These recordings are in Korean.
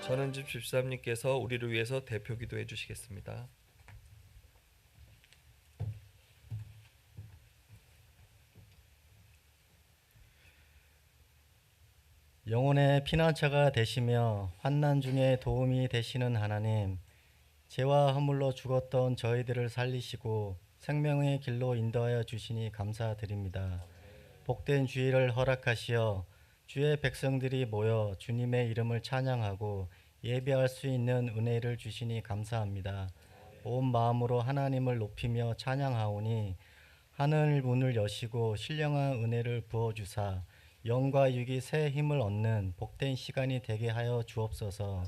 전은집 집사님께서 우리를 위해서 대표 기도해 주시겠습니다. 영혼의 피난처가 되시며 환난 중에 도움이 되시는 하나님, 죄와 허물로 죽었던 저희들을 살리시고 생명의 길로 인도하여 주시니 감사드립니다. 복된 주일을 허락하시어 주의 백성들이 모여 주님의 이름을 찬양하고 예배할 수 있는 은혜를 주시니 감사합니다. 온 마음으로 하나님을 높이며 찬양하오니 하늘 문을 여시고 신령한 은혜를 부어주사 영과 육이 새 힘을 얻는 복된 시간이 되게 하여 주옵소서.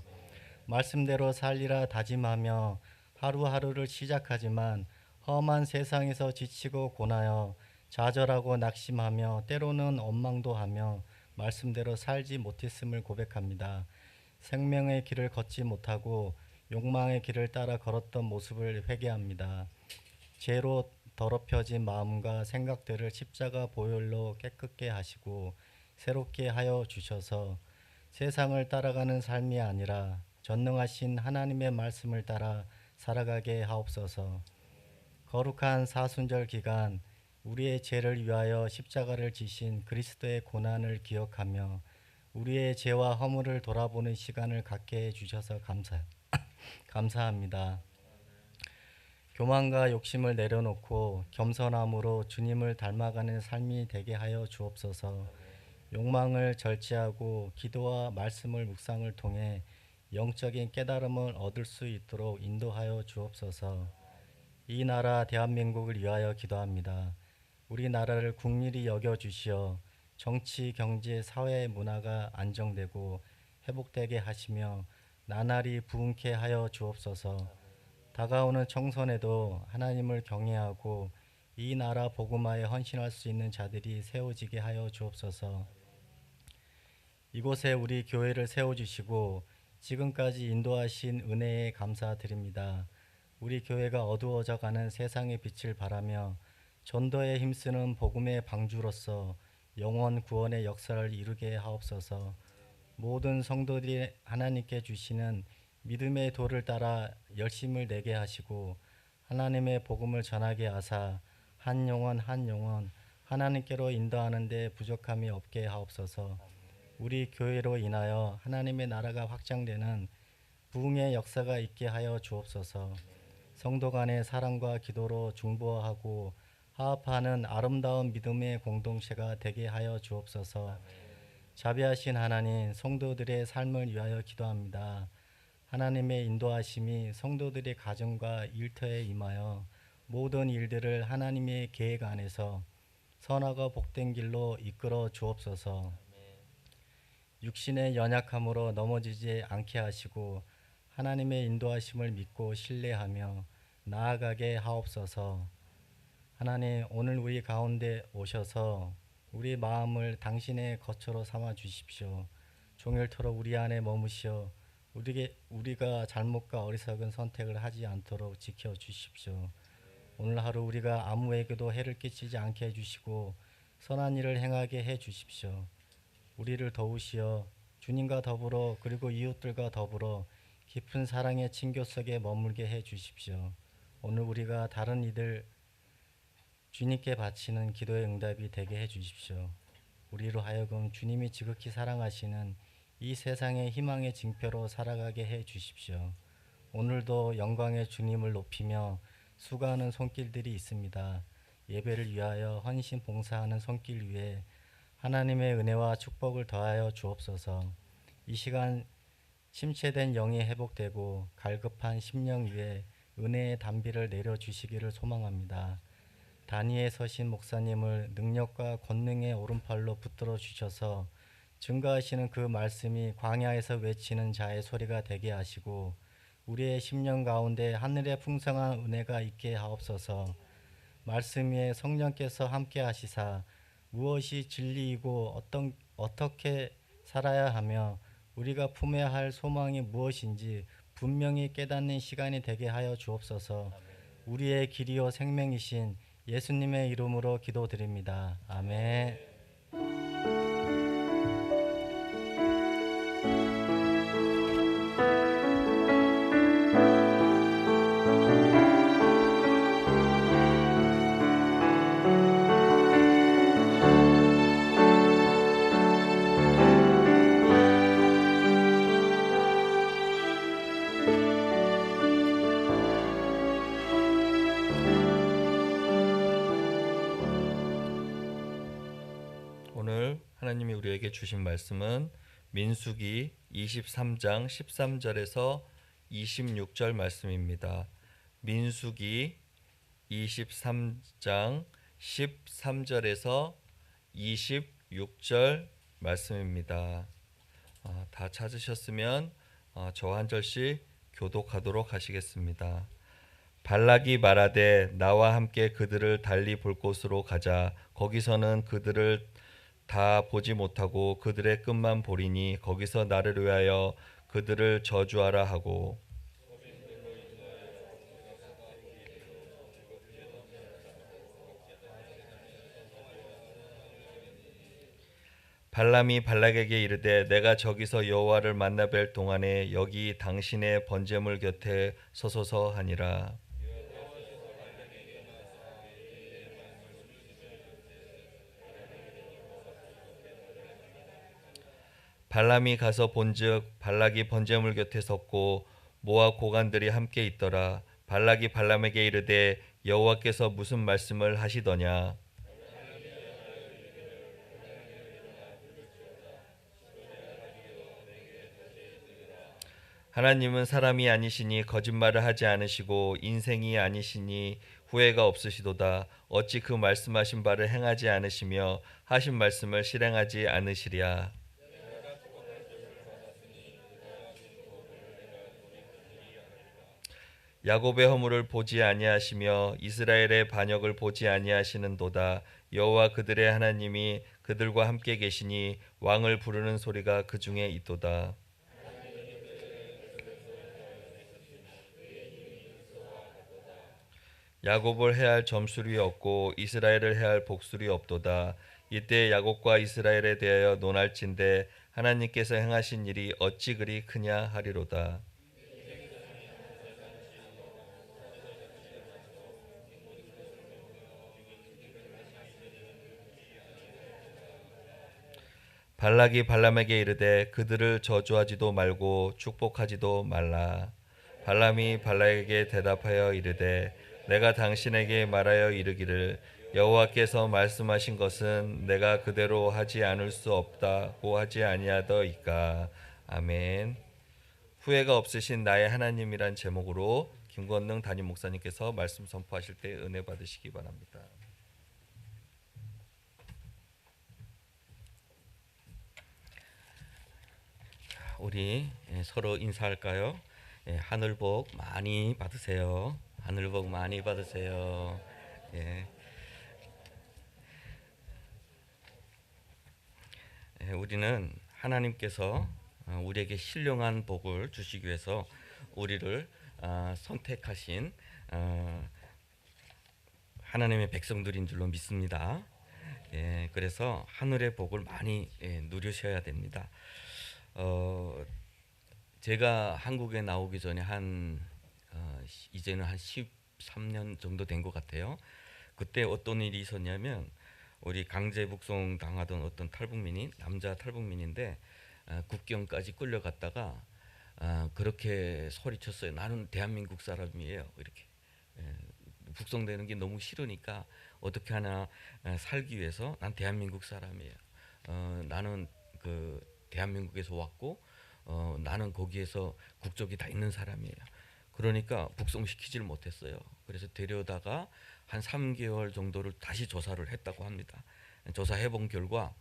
말씀대로 살리라 다짐하며 하루하루를 시작하지만 험한 세상에서 지치고 고나여 좌절하고 낙심하며 때로는 원망도 하며 말씀대로 살지 못했음을 고백합니다. 생명의 길을 걷지 못하고 욕망의 길을 따라 걸었던 모습을 회개합니다. 죄로 더럽혀진 마음과 생각들을 십자가 보혈로 깨끗게 하시고 새롭게 하여 주셔서 세상을 따라가는 삶이 아니라 전능하신 하나님의 말씀을 따라 살아가게 하옵소서. 거룩한 사순절 기간 우리의 죄를 위하여 십자가를 지신 그리스도의 고난을 기억하며 우리의 죄와 허물을 돌아보는 시간을 갖게 해주셔서 감사합니다. 교만과 욕심을 내려놓고 겸손함으로 주님을 닮아가는 삶이 되게 하여 주옵소서. 욕망을 절제하고 기도와 말씀을 묵상을 통해 영적인 깨달음을 얻을 수 있도록 인도하여 주옵소서. 이 나라 대한민국을 위하여 기도합니다. 우리나라를 국리히 여겨주시어 정치, 경제, 사회, 문화가 안정되고 회복되게 하시며 나날이 부흥케 하여 주옵소서. 다가오는 총선에도 하나님을 경외하고 이 나라 복음화에 헌신할 수 있는 자들이 세워지게 하여 주옵소서. 이곳에 우리 교회를 세워주시고 지금까지 인도하신 은혜에 감사드립니다. 우리 교회가 어두워져 가는 세상의 빛을 바라며 전도에 힘쓰는 복음의 방주로서 영원 구원의 역사를 이루게 하옵소서. 모든 성도들이 하나님께 주시는 믿음의 도를 따라 열심을 내게 하시고 하나님의 복음을 전하게 하사 한 영혼 한 영혼 하나님께로 인도하는 데 부족함이 없게 하옵소서. 우리 교회로 인하여 하나님의 나라가 확장되는 부흥의 역사가 있게 하여 주옵소서. 성도 간의 사랑과 기도로 중보하고 화합하는 아름다운 믿음의 공동체가 되게 하여 주옵소서. 자비하신 하나님, 성도들의 삶을 위하여 기도합니다. 하나님의 인도하심이 성도들의 가정과 일터에 임하여 모든 일들을 하나님의 계획 안에서 선하고 복된 길로 이끌어 주옵소서. 육신의 연약함으로 넘어지지 않게 하시고 하나님의 인도하심을 믿고 신뢰하며 나아가게 하옵소서. 하나님, 오늘 우리 가운데 오셔서 우리 마음을 당신의 거처로 삼아 주십시오. 종일토록 우리 안에 머무시어 우리가 잘못과 어리석은 선택을 하지 않도록 지켜 주십시오. 오늘 하루 우리가 아무에게도 해를 끼치지 않게 해주시고 선한 일을 행하게 해 주십시오. 우리를 도우시어 주님과 더불어 그리고 이웃들과 더불어 깊은 사랑의 친교 속에 머물게 해 주십시오. 오늘 우리가 다른 이들 주님께 바치는 기도의 응답이 되게 해 주십시오. 우리로 하여금 주님이 지극히 사랑하시는 이 세상의 희망의 징표로 살아가게 해 주십시오. 오늘도 영광의 주님을 높이며 수고하는 손길들이 있습니다. 예배를 위하여 헌신 봉사하는 손길 위에 하나님의 은혜와 축복을 더하여 주옵소서. 이 시간 침체된 영이 회복되고 갈급한 심령 위에 은혜의 단비를 내려주시기를 소망합니다. 단위에 서신 목사님을 능력과 권능의 오른팔로 붙들어 주셔서 증거하시는 그 말씀이 광야에서 외치는 자의 소리가 되게 하시고 우리의 심령 가운데 하늘의 풍성한 은혜가 있게 하옵소서. 말씀 위에 성령께서 함께 하시사 무엇이 진리이고 어떻게 살아야 하며 우리가 품어야 할 소망이 무엇인지 분명히 깨닫는 시간이 되게 하여 주옵소서. 우리의 길이요 생명이신 예수님의 이름으로 기도드립니다. 아멘. 하나님이 우리에게 주신 말씀은 민수기 23장 13절에서 26절 말씀입니다. 민수기 23장 13절에서 26절 말씀입니다. 다 찾으셨으면 저와 한 절씩 교독하도록 하시겠습니다. 발락이 말하되 나와 함께 그들을 달리 볼 곳으로 가자. 거기서는 그들을 다 보지 못하고 그들의 끝만 보리니 거기서 나를 위하여 그들을 저주하라 하고, 발람이 발락에게 이르되 내가 저기서 여호와를 만나 뵐 동안에 여기 당신의 번제물 곁에 서소서 하니라. 발람이 가서 본즉 발락이 번제물 곁에 섰고 모압 고관들이 함께 있더라. 발락이 발람에게 이르되 여호와께서 무슨 말씀을 하시더냐. 하나님은 사람이 아니시니 거짓말을 하지 않으시고 인생이 아니시니 후회가 없으시도다. 어찌 그 말씀하신 바를 행하지 않으시며 하신 말씀을 실행하지 않으시랴. 야곱의 허물을 보지 아니하시며 이스라엘의 반역을 보지 아니하시는도다. 여호와 그들의 하나님이 그들과 함께 계시니 왕을 부르는 소리가 그 중에 있도다. 야곱을 해할 점술이 없고 이스라엘을 해할 복술이 없도다. 이때 야곱과 이스라엘에 대하여 논할진대 하나님께서 행하신 일이 어찌 그리 크냐 하리로다. 발락이 발람에게 이르되 그들을 저주하지도 말고 축복하지도 말라. 발람이 발락에게 대답하여 이르되 내가 당신에게 말하여 이르기를 여호와께서 말씀하신 것은 내가 그대로 하지 않을 수 없다고 하지 아니하더이까. 아멘. 후회가 없으신 나의 하나님이란 제목으로 김건능 담임 목사님께서 말씀 선포하실 때 은혜 받으시기 바랍니다. 우리 서로 인사할까요? 하늘 복 많이 받으세요. 하늘 복 많이 받으세요. 예. 우리는 하나님께서 우리에게 신령한 복을 주시기 위해서 우리를 선택하신 하나님의 백성들인 줄로 믿습니다. 그래서 하늘의 복을 많이 누리셔야 됩니다. 제가 한국에 나오기 전에 이제는 한 13년 정도 된 것 같아요. 그때 어떤 일이 있었냐면 우리 강제 북송 당하던 어떤 탈북민이 남자 탈북민인데 국경까지 끌려갔다가 그렇게 소리쳤어요. 나는 대한민국 사람이에요. 이렇게 북송되는 게 너무 싫으니까 어떻게 하나 살기 위해서 난 대한민국 사람이에요. 나는 그 대한민국에서 왔고 나는 거기에서 국적이 다 있는 사람이에요. 그러니까 북송시키지를 못했어요. 그래서 데려다가 한 3개월 정도를 다시 조사를 했다고 합니다. 조사해본 결과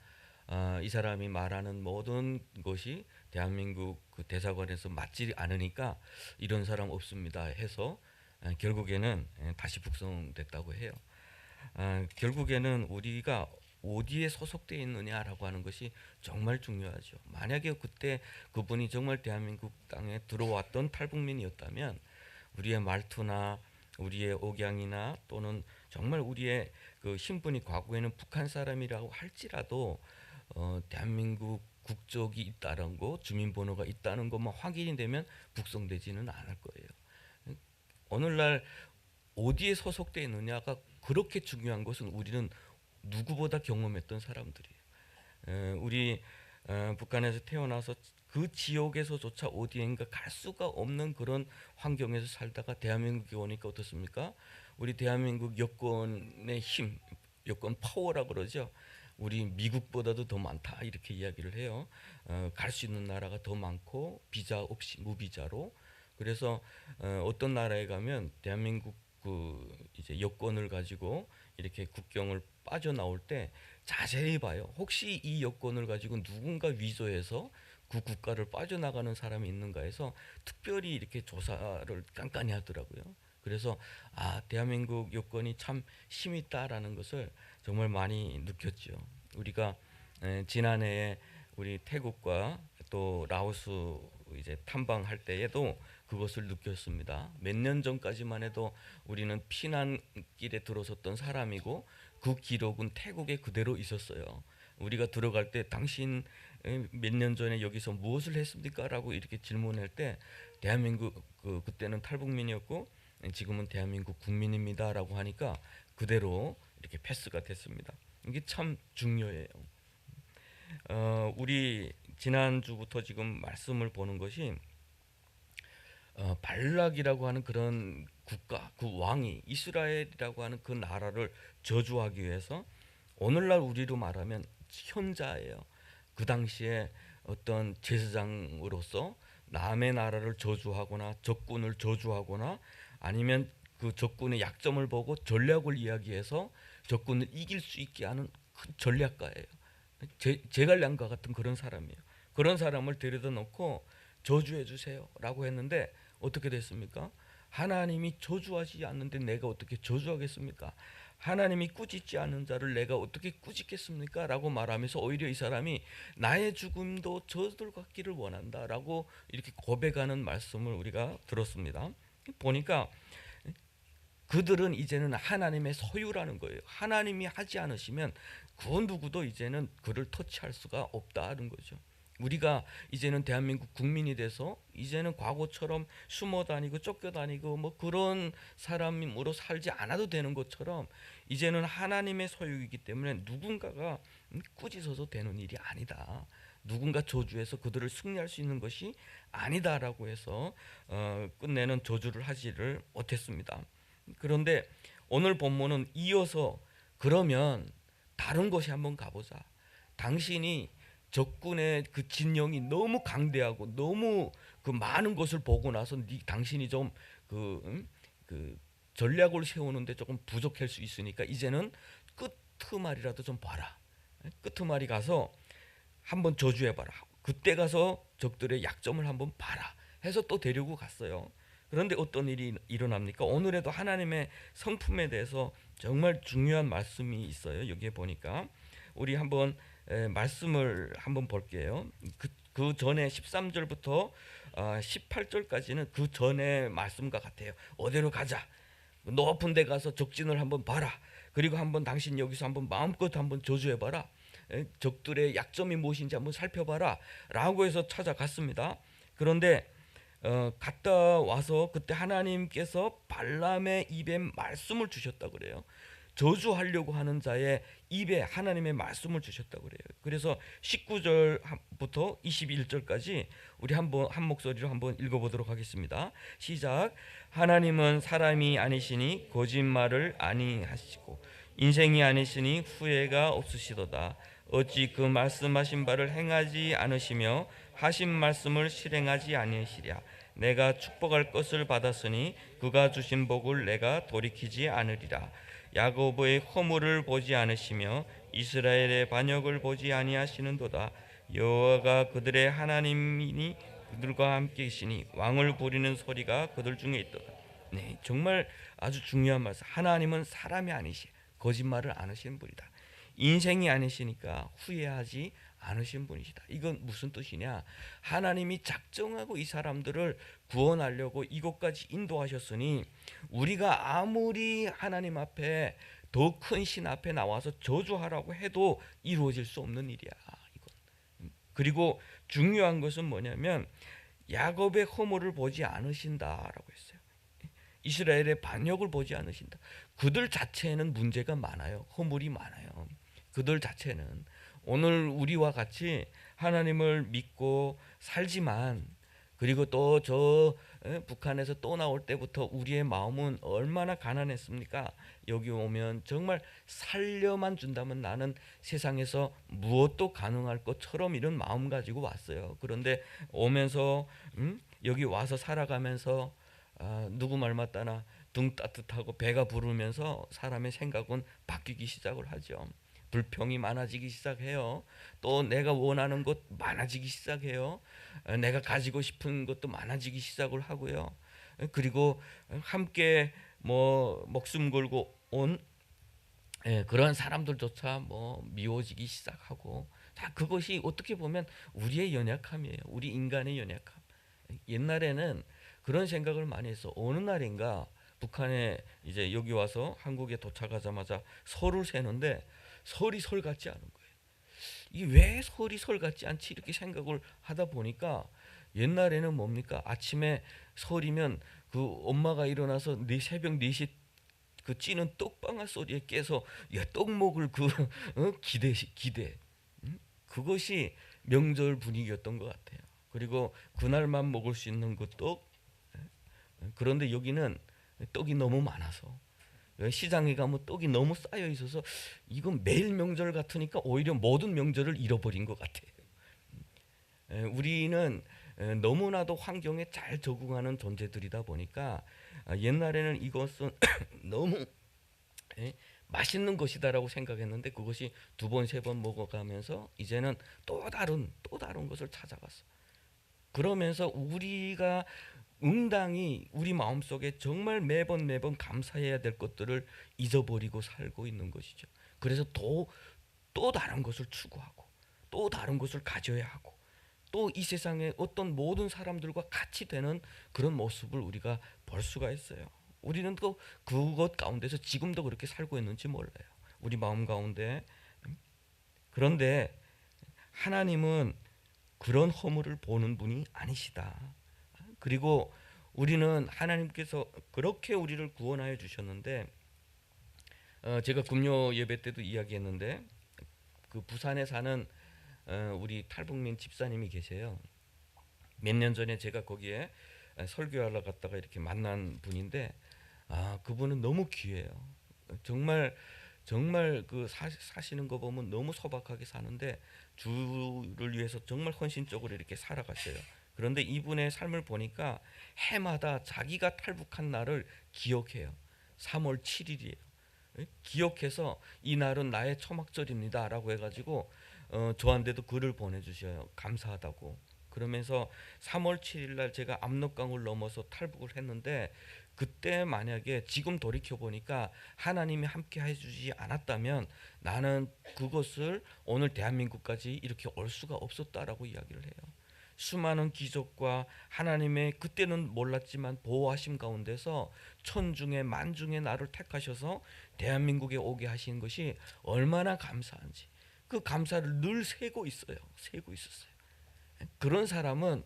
이 사람이 말하는 모든 것이 대한민국 그 대사관에서 맞지 않으니까 이런 사람 없습니다 해서 결국에는 다시 북송됐다고 해요. 결국에는 우리가 어디에 소속되어 있느냐라고 하는 것이 정말 중요하죠. 만약에 그때 그분이 정말 대한민국 땅에 들어왔던 탈북민이었다면 우리의 말투나 우리의 억양이나 또는 정말 우리의 그 신분이 과거에는 북한 사람이라고 할지라도 대한민국 국적이 있다는 거, 주민번호가 있다는 것만 확인이 되면 북송되지는 않을 거예요. 오늘날 어디에 소속되어 있느냐가 그렇게 중요한 것은 우리는 누구보다 경험했던 사람들이에요. 우리 북한에서 태어나서 그 지역에서조차 어디엔가 갈 수가 없는 그런 환경에서 살다가 대한민국에 오니까 어떻습니까? 우리 대한민국 여권의 힘, 여권 파워라 그러죠. 우리 미국보다도 더 많다 이렇게 이야기를 해요. 갈 수 있는 나라가 더 많고 비자 없이 무비자로. 그래서 어떤 나라에 가면 대한민국 그 이제 여권을 가지고 이렇게 국경을 빠져나올 때 자세히 봐요. 혹시 이 여권을 가지고 누군가 위조해서 그 국가를 빠져나가는 사람이 있는가 해서 특별히 이렇게 조사를 깐깐히 하더라고요. 그래서 대한민국 여건이 참 힘이 있다라는 것을 정말 많이 느꼈죠. 우리가 지난해에 우리 태국과 또 라오스 이제 탐방할 때에도 그것을 느꼈습니다. 몇 년 전까지만 해도 우리는 피난길에 들어섰던 사람이고 그 기록은 태국에 그대로 있었어요. 우리가 들어갈 때 당신 몇 년 전에 여기서 무엇을 했습니까? 라고 이렇게 질문할 때 대한민국 그때는 탈북민이었고 지금은 대한민국 국민입니다 라고 하니까 그대로 이렇게 패스가 됐습니다. 이게 참 중요해요. 우리 지난주부터 지금 말씀을 보는 것이 발락이라고 하는 그런 국가, 그 왕이 이스라엘이라고 하는 그 나라를 저주하기 위해서 오늘날 우리로 말하면 현자예요. 그 당시에 어떤 제사장으로서 남의 나라를 저주하거나 적군을 저주하거나 아니면 그 적군의 약점을 보고 전략을 이야기해서 적군을 이길 수 있게 하는 그 전략가예요. 제갈량과 같은 그런 사람이에요. 그런 사람을 데려다 놓고 저주해 주세요라고 했는데 어떻게 됐습니까? 하나님이 저주하지 않는데 내가 어떻게 저주하겠습니까? 하나님이 꾸짖지 않은 자를 내가 어떻게 꾸짖겠습니까? 라고 말하면서 오히려 이 사람이 나의 죽음도 저들 같기를 원한다라고 이렇게 고백하는 말씀을 우리가 들었습니다. 보니까 그들은 이제는 하나님의 소유라는 거예요. 하나님이 하지 않으시면 그 누구도 이제는 그를 터치할 수가 없다는 거죠. 우리가 이제는 대한민국 국민이 돼서 이제는 과거처럼 숨어 다니고 쫓겨 다니고 뭐 그런 사람으로 살지 않아도 되는 것처럼 이제는 하나님의 소유이기 때문에 누군가가 꾸짖어서 되는 일이 아니다. 누군가 저주해서 그들을 승리할 수 있는 것이 아니다라고 해서 끝내는 저주를 하지를 못했습니다. 그런데 오늘 본문은 이어서 그러면 다른 곳에 한번 가보자. 당신이 적군의 그 진영이 너무 강대하고 너무 그 많은 것을 보고 나서 당신이 좀 그 전략을 세우는데 조금 부족할 수 있으니까 이제는 끄트말이라도 좀 봐라. 끄트말이 가서 한번 저주해봐라. 그때 가서 적들의 약점을 한번 봐라. 해서 또 데리고 갔어요. 그런데 어떤 일이 일어납니까? 오늘에도 하나님의 성품에 대해서 정말 중요한 말씀이 있어요. 여기에 보니까 우리 한번 말씀을 한번 볼게요. 그 전에 13절부터 18절까지는 그 전의 말씀과 같아요. 어디로 가자. 높은 데 가서 적진을 한번 봐라. 그리고 한번 당신 여기서 한번 마음껏 한번 저주해봐라. 적들의 약점이 무엇인지 한번 살펴봐라. 라고 해서 찾아갔습니다. 그런데 갔다 와서 그때 하나님께서 발람의 입에 말씀을 주셨다 그래요. 저주하려고 하는 자의 입에 하나님의 말씀을 주셨다 그래요. 그래서 19절부터 21절까지 우리 한번 한 목소리로 한번 읽어보도록 하겠습니다. 시작. 하나님은 사람이 아니시니 거짓말을 아니하시고 인생이 아니시니 후회가 없으시도다. 어찌 그 말씀하신 바를 행하지 않으시며 하신 말씀을 실행하지 아니하시랴. 내가 축복할 것을 받았으니 그가 주신 복을 내가 돌이키지 않으리라. 야고보의 허물을 보지 않으시며 이스라엘의 반역을 보지 아니하시는도다. 여호와가 그들의 하나님이니 그들과 함께 계시니 왕을 부리는 소리가 그들 중에 있도다. 네, 정말 아주 중요한 말씀. 하나님은 사람이 아니시, 거짓말을 안 하시는 분이다. 인생이 아니시니까 후회하지 않으신 분이시다. 이건 무슨 뜻이냐? 하나님이 작정하고 이 사람들을 구원하려고 이곳까지 인도하셨으니 우리가 아무리 하나님 앞에 더 큰 신 앞에 나와서 저주하라고 해도 이루어질 수 없는 일이야. 이건. 그리고 중요한 것은 뭐냐면 야곱의 허물을 보지 않으신다라고 했어요. 이스라엘의 반역을 보지 않으신다. 그들 자체에는 문제가 많아요. 허물이 많아요. 그들 자체는 오늘 우리와 같이 하나님을 믿고 살지만 그리고 또 저 북한에서 또 나올 때부터 우리의 마음은 얼마나 가난했습니까? 여기 오면 정말 살려만 준다면 나는 세상에서 무엇도 가능할 것처럼 이런 마음 가지고 왔어요. 그런데 오면서 여기 와서 살아가면서 누구 말 맞다나 등 따뜻하고 배가 부르면서 사람의 생각은 바뀌기 시작을 하죠. 불평이 많아지기 시작해요. 또 내가 원하는 것 많아지기 시작해요. 내가 가지고 싶은 것도 많아지기 시작을 하고요. 그리고 함께 뭐 목숨 걸고 온 그런 사람들조차 뭐 미워지기 시작하고, 다 그것이 어떻게 보면 우리의 연약함이에요. 우리 인간의 연약함. 옛날에는 그런 생각을 많이 했어. 어느 날인가 북한에 이제 여기 와서 한국에 도착하자마자 설을 세는데 설이 설 같지 않은 거예요. 이게 왜 설이 설 같지 않지 이렇게 생각을 하다 보니까, 옛날에는 뭡니까? 아침에 설이면 그 엄마가 일어나서 새벽 4시 그 찌는 떡방아 소리에 깨서 야 떡 먹을 그 기대 그것이 명절 분위기였던 것 같아요. 그리고 그날만 먹을 수 있는 그 떡. 그런데 여기는 떡이 너무 많아서 시장에 가면 떡이 너무 쌓여 있어서 이건 매일 명절 같으니까 오히려 모든 명절을 잃어버린 것 같아요. 우리는 너무나도 환경에 잘 적응하는 존재들이다 보니까 옛날에는 이것은 너무 맛있는 것이다라고 생각했는데, 그것이 두 번 세 번 먹어가면서 이제는 또 다른 것을 찾아갔어. 그러면서 우리가 응당히 우리 마음속에 정말 매번 감사해야 될 것들을 잊어버리고 살고 있는 것이죠. 그래서 또 다른 것을 추구하고 또 다른 것을 가져야 하고 또 이 세상의 어떤 모든 사람들과 같이 되는 그런 모습을 우리가 볼 수가 있어요. 우리는 또 그것 가운데서 지금도 그렇게 살고 있는지 몰라요. 우리 마음 가운데. 그런데 하나님은 그런 허물을 보는 분이 아니시다. 그리고 우리는 하나님께서 그렇게 우리를 구원하여 주셨는데, 제가 금요 예배 때도 이야기했는데 그 부산에 사는 우리 탈북민 집사님이 계세요. 몇 년 전에 제가 거기에 설교하러 갔다가 이렇게 만난 분인데, 그분은 너무 귀해요. 정말 그 사시는 거 보면 너무 소박하게 사는데 주를 위해서 정말 헌신적으로 이렇게 살아갔어요. 그런데 이분의 삶을 보니까 해마다 자기가 탈북한 날을 기억해요. 3월 7일이에요. 기억해서 이 날은 나의 초막절입니다라고 해가지고 저한테도 글을 보내주셔요. 감사하다고. 그러면서 3월 7일 날 제가 압록강을 넘어서 탈북을 했는데, 그때 만약에 지금 돌이켜 보니까 하나님이 함께 해주지 않았다면 나는 그것을 오늘 대한민국까지 이렇게 올 수가 없었다라고 이야기를 해요. 수많은 기적과 하나님의 그때는 몰랐지만 보호하심 가운데서 천중에 만중에 나를 택하셔서 대한민국에 오게 하신 것이 얼마나 감사한지, 그 감사를 늘 세고 있었어요. 그런 사람은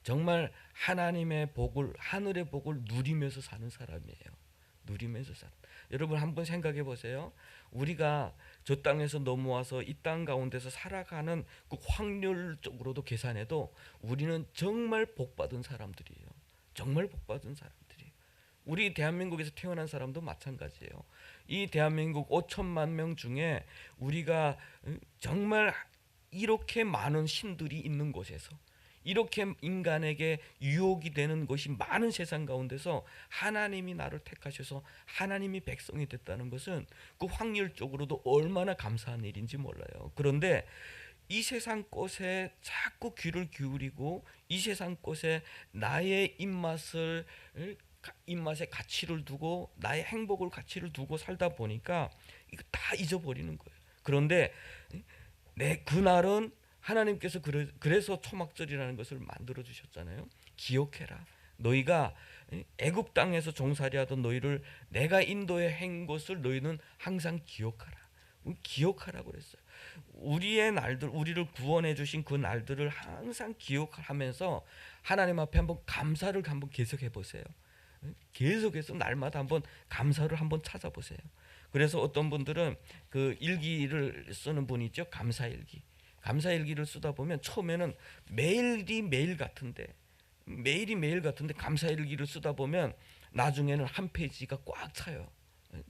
정말 하나님의 복을, 하늘의 복을 누리면서 사는 사람이에요. 누리면서 살. 여러분 한번 생각해 보세요. 우리가 저 땅에서 넘어와서 이 땅 가운데서 살아가는 그 확률적으로도 계산해도 우리는 정말 복받은 사람들이에요. 정말 복받은 사람들이에요. 우리 대한민국에서 태어난 사람도 마찬가지예요. 이 대한민국 5천만 명 중에 우리가 정말 이렇게 많은 신들이 있는 곳에서, 이렇게 인간에게 유혹이 되는 것이 많은 세상 가운데서 하나님이 나를 택하셔서 하나님이 백성이 됐다는 것은 그 확률적으로도 얼마나 감사한 일인지 몰라요. 그런데 이 세상 것에 자꾸 귀를 기울이고 이 세상 것에 나의 입맛에 가치를 두고 나의 행복을 가치를 두고 살다 보니까 이거 다 잊어버리는 거예요. 그런데 그날은 하나님께서 그래서 초막절이라는 것을 만들어 주셨잖아요. 기억해라. 너희가 애굽 땅에서 종살이하던 너희를 내가 인도해 한 것을 너희는 항상 기억하라. 기억하라고 그랬어요. 우리의 날들, 우리를 구원해 주신 그 날들을 항상 기억하면서 하나님 앞에 한번 감사를 한번 계속해 보세요. 계속해서 날마다 한번 감사를 한번 찾아보세요. 그래서 어떤 분들은 그 일기를 쓰는 분이 있죠. 감사일기. 감사일기를 쓰다 보면 처음에는 매일이 매일 같은데 매일이 매일 같은데 감사일기를 쓰다 보면 나중에는 한 페이지가 꽉 차요.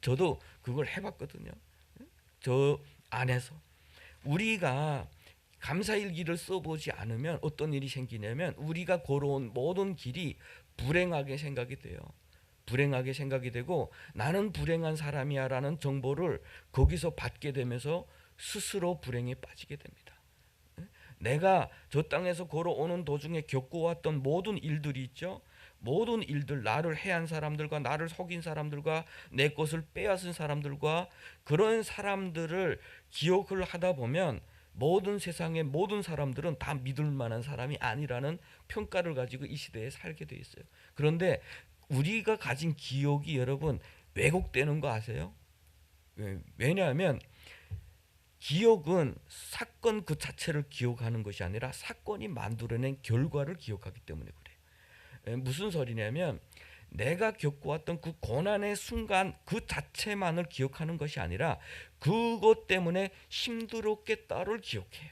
저도 그걸 해봤거든요. 저 안에서 우리가 감사일기를 써보지 않으면 어떤 일이 생기냐면 우리가 걸어온 모든 길이 불행하게 생각이 돼요. 불행하게 생각이 되고 나는 불행한 사람이야라는 정보를 거기서 받게 되면서 스스로 불행에 빠지게 됩니다. 내가 저 땅에서 걸어오는 도중에 겪어왔던 모든 일들이 있죠. 모든 일들, 나를 해한 사람들과 나를 속인 사람들과 내 것을 빼앗은 사람들과 그런 사람들을 기억을 하다 보면 모든 세상의 모든 사람들은 다 믿을 만한 사람이 아니라는 평가를 가지고 이 시대에 살게 돼 있어요. 그런데 우리가 가진 기억이 여러분 왜곡되는 거 아세요? 왜냐하면 기억은 사건 그 자체를 기억하는 것이 아니라 사건이 만들어낸 결과를 기억하기 때문에 그래요. 무슨 소리냐면 내가 겪어왔던 그 고난의 순간 그 자체만을 기억하는 것이 아니라 그것 때문에 힘들었겠다를 기억해요.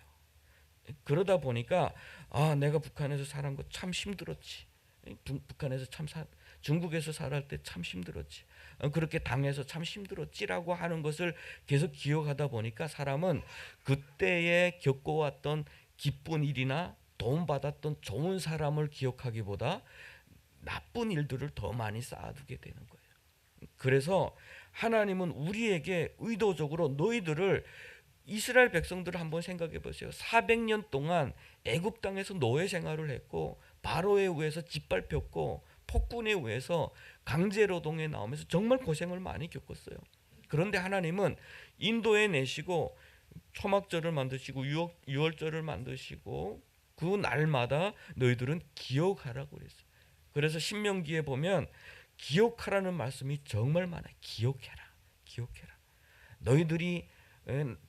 그러다 보니까 내가 북한에서 살은 거 참 힘들었지. 북한에서 중국에서 살할 때 참 힘들었지. 그렇게 당해서 참 힘들었지라고 하는 것을 계속 기억하다 보니까 사람은 그때에 겪어왔던 기쁜 일이나 도움받았던 좋은 사람을 기억하기보다 나쁜 일들을 더 많이 쌓아두게 되는 거예요. 그래서 하나님은 우리에게 의도적으로 너희들을 이스라엘 백성들을 한번 생각해 보세요. 400년 동안 애굽 땅에서 노예 생활을 했고 바로에 의해서 짓밟혔고 폭군에 의해서 강제노동에 나오면서 정말 고생을 많이 겪었어요. 그런데 하나님은 인도에 내시고 초막절을 만드시고 유월절을 만드시고 그 날마다 너희들은 기억하라고 그랬어요. 그래서 신명기에 보면 기억하라는 말씀이 정말 많아요. 기억해라. 기억해라. 너희들이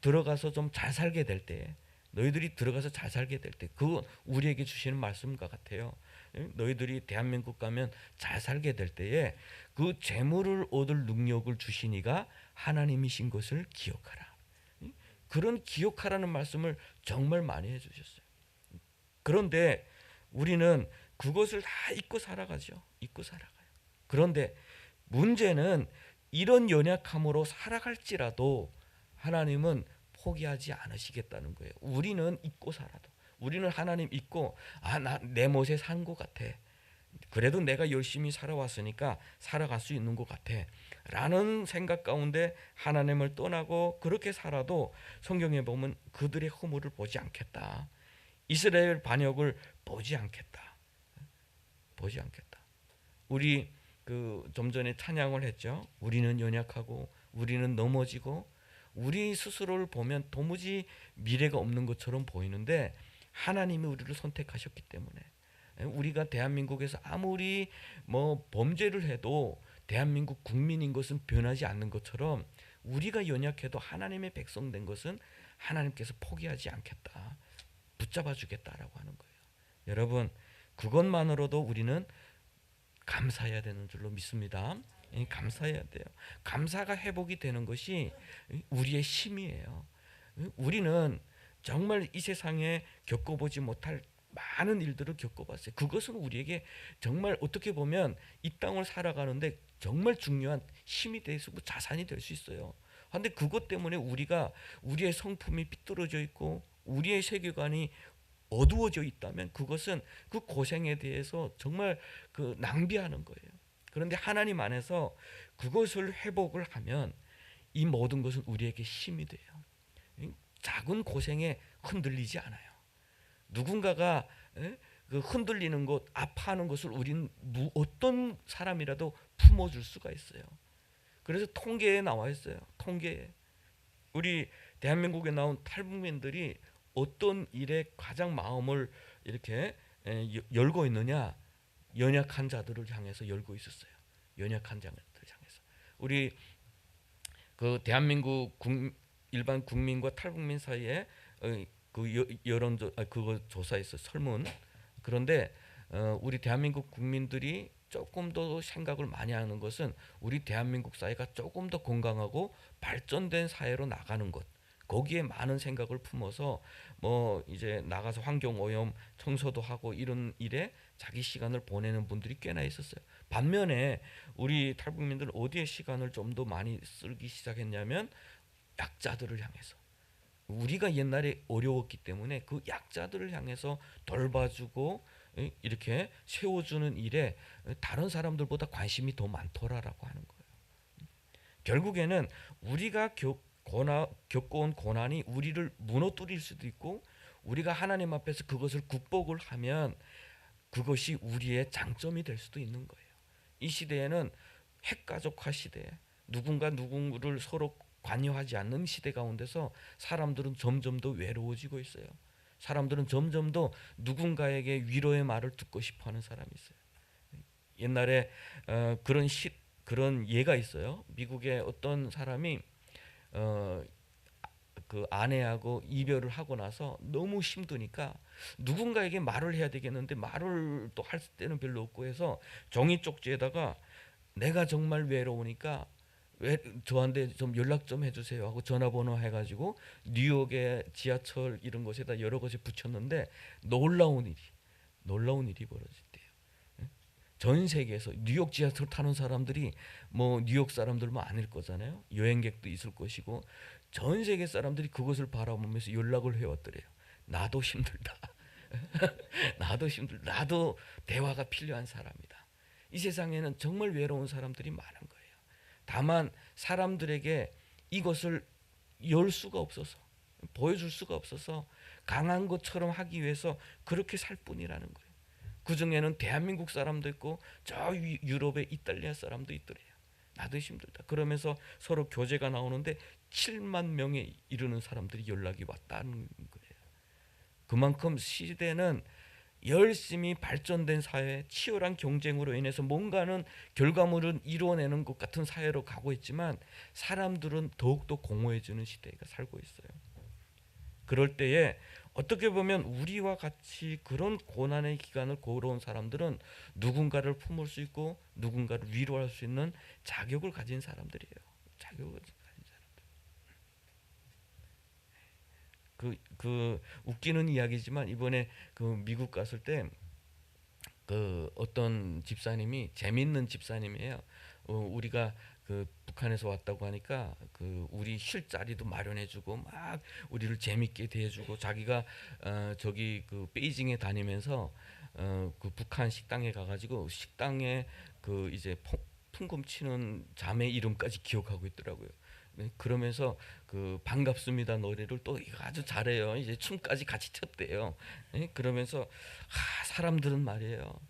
들어가서 좀 잘 살게 될 때, 너희들이 들어가서 잘 살게 될 때, 그거 우리에게 주시는 말씀과 같아요. 너희들이 대한민국 가면 잘 살게 될 때에 그 재물을 얻을 능력을 주시니가 하나님이신 것을 기억하라. 그런 기억하라는 말씀을 정말 많이 해주셨어요. 그런데 우리는 그것을 다 잊고 살아가죠. 잊고 살아가요. 그런데 문제는 이런 연약함으로 살아갈지라도 하나님은 포기하지 않으시겠다는 거예요. 우리는 잊고 살아도, 우리는 하나님 잊고 나 내 멋에 산 것 같아. 그래도 내가 열심히 살아왔으니까 살아갈 수 있는 것 같아. 라는 생각 가운데 하나님을 떠나고 그렇게 살아도 성경에 보면 그들의 허물을 보지 않겠다. 이스라엘 반역을 보지 않겠다. 보지 않겠다. 우리 좀 전에 찬양을 했죠. 우리는 연약하고 우리는 넘어지고 우리 스스로를 보면 도무지 미래가 없는 것처럼 보이는데 하나님이 우리를 선택하셨기 때문에 우리가 대한민국에서 아무리 범죄를 해도 대한민국 국민인 것은 변하지 않는 것처럼 우리가 연약해도 하나님의 백성 된 것은 하나님께서 포기하지 않겠다. 붙잡아 주겠다라고 하는 거예요. 여러분 그것만으로도 우리는 감사해야 되는 줄로 믿습니다. 감사해야 돼요. 감사가 회복이 되는 것이 우리의 힘이에요. 우리는 정말 이 세상에 겪어보지 못할 많은 일들을 겪어봤어요. 그것은 우리에게 정말 어떻게 보면 이 땅을 살아가는데 정말 중요한 힘이 될 수 있고 자산이 될 수 있어요. 그런데 그것 때문에 우리의 성품이 삐뚤어져 있고 우리의 세계관이 어두워져 있다면 그것은 그 고생에 대해서 정말 낭비하는 거예요. 그런데 하나님 안에서 그것을 회복을 하면 이 모든 것은 우리에게 힘이 돼요. 작은 고생에 흔들리지 않아요. 누군가가 그 흔들리는 것, 아파하는 것을 우리는 어떤 사람이라도 품어줄 수가 있어요. 그래서 통계에 나와 있어요. 통계에 우리 대한민국에 나온 탈북민들이 어떤 일에 가장 마음을 이렇게 열고 있느냐? 연약한 자들을 향해서 열고 있었어요. 연약한 자들 향해서. 우리 그 대한민국 일반 국민과 탈북민 사이에 그 그거 조사했어 설문. 그런데 우리 대한민국 국민들이 조금 더 생각을 많이 하는 것은 우리 대한민국 사회가 조금 더 건강하고 발전된 사회로 나가는 것. 거기에 많은 생각을 품어서 이제 나가서 환경 오염 청소도 하고 이런 일에 자기 시간을 보내는 분들이 꽤나 있었어요. 반면에 우리 탈북민들 어디에 시간을 좀 더 많이 쓰기 시작했냐면 약자들을 향해서. 우리가 옛날에 어려웠기 때문에 그 약자들을 향해서 돌봐주고 이렇게 세워주는 일에 다른 사람들보다 관심이 더 많더라라고 하는 거예요. 결국에는 우리가 겪어온 고난이 우리를 무너뜨릴 수도 있고 우리가 하나님 앞에서 그것을 극복을 하면 그것이 우리의 장점이 될 수도 있는 거예요. 이 시대에는 핵가족화 시대, 누군가 누구를 서로 관여하지 않는 시대 가운데서 사람들은 점점 더 외로워지고 있어요. 사람들은 점점 더 누군가에게 위로의 말을 듣고 싶어하는 사람이 있어요. 옛날에 그런 예가 있어요. 미국의 어떤 사람이 그 아내하고 이별을 하고 나서 너무 힘드니까 누군가에게 말을 해야 되겠는데 말을 또 할 때는 별로 없고 해서 종이 쪽지에다가 내가 정말 외로우니까 왜 저한테 좀 연락 좀 해주세요 하고 전화번호 해가지고 뉴욕의 지하철 이런 곳에다 여러 곳에 붙였는데 놀라운 일이 벌어졌대요. 전 세계에서 뉴욕 지하철 타는 사람들이 뭐 뉴욕 사람들만 아닐 거잖아요. 여행객도 있을 것이고 전 세계 사람들이 그것을 바라보면서 연락을 해왔더래요. 나도 힘들다. 나도 대화가 필요한 사람이다. 이 세상에는 정말 외로운 사람들이 많은 거예요. 다만 사람들에게 이것을 열 수가 없어서 보여줄 수가 없어서 강한 것처럼 하기 위해서 그렇게 살 뿐이라는 거예요. 그 중에는 대한민국 사람도 있고 저 유럽의 이탈리아 사람도 있더래요. 나도 힘들다. 그러면서 서로 교제가 나오는데 7만 명에 이르는 사람들이 연락이 왔다는 거예요. 그만큼 시대는 열심히 발전된 사회, 치열한 경쟁으로 인해서 뭔가는 결과물을 이루어내는 것 같은 사회로 가고 있지만 사람들은 더욱더 공허해지는 시대가 살고 있어요. 그럴 때에 어떻게 보면 우리와 같이 그런 고난의 기간을 걸어온 사람들은 누군가를 품을 수 있고 누군가를 위로할 수 있는 자격을 가진 사람들이에요. 자격을 가진 사람들. 그 웃기는 이야기지만 이번에 그 미국 갔을 때 그 어떤 집사님이 재밌는 집사님이에요. 우리가 그 북한에서 왔다고 하니까 그 우리 쉴 자리도 마련해주고 막 우리를 재밌게 대해주고 자기가 저기 그 베이징에 다니면서 그 북한 식당에 가가지고 식당에 그 이제 풍금 치는 자매 이름까지 기억하고 있더라고요. 네, 그러면서 그 반갑습니다 노래를 또 아주 잘해요. 이제 춤까지 같이 췄대요. 네, 그러면서 사람들은 말이에요.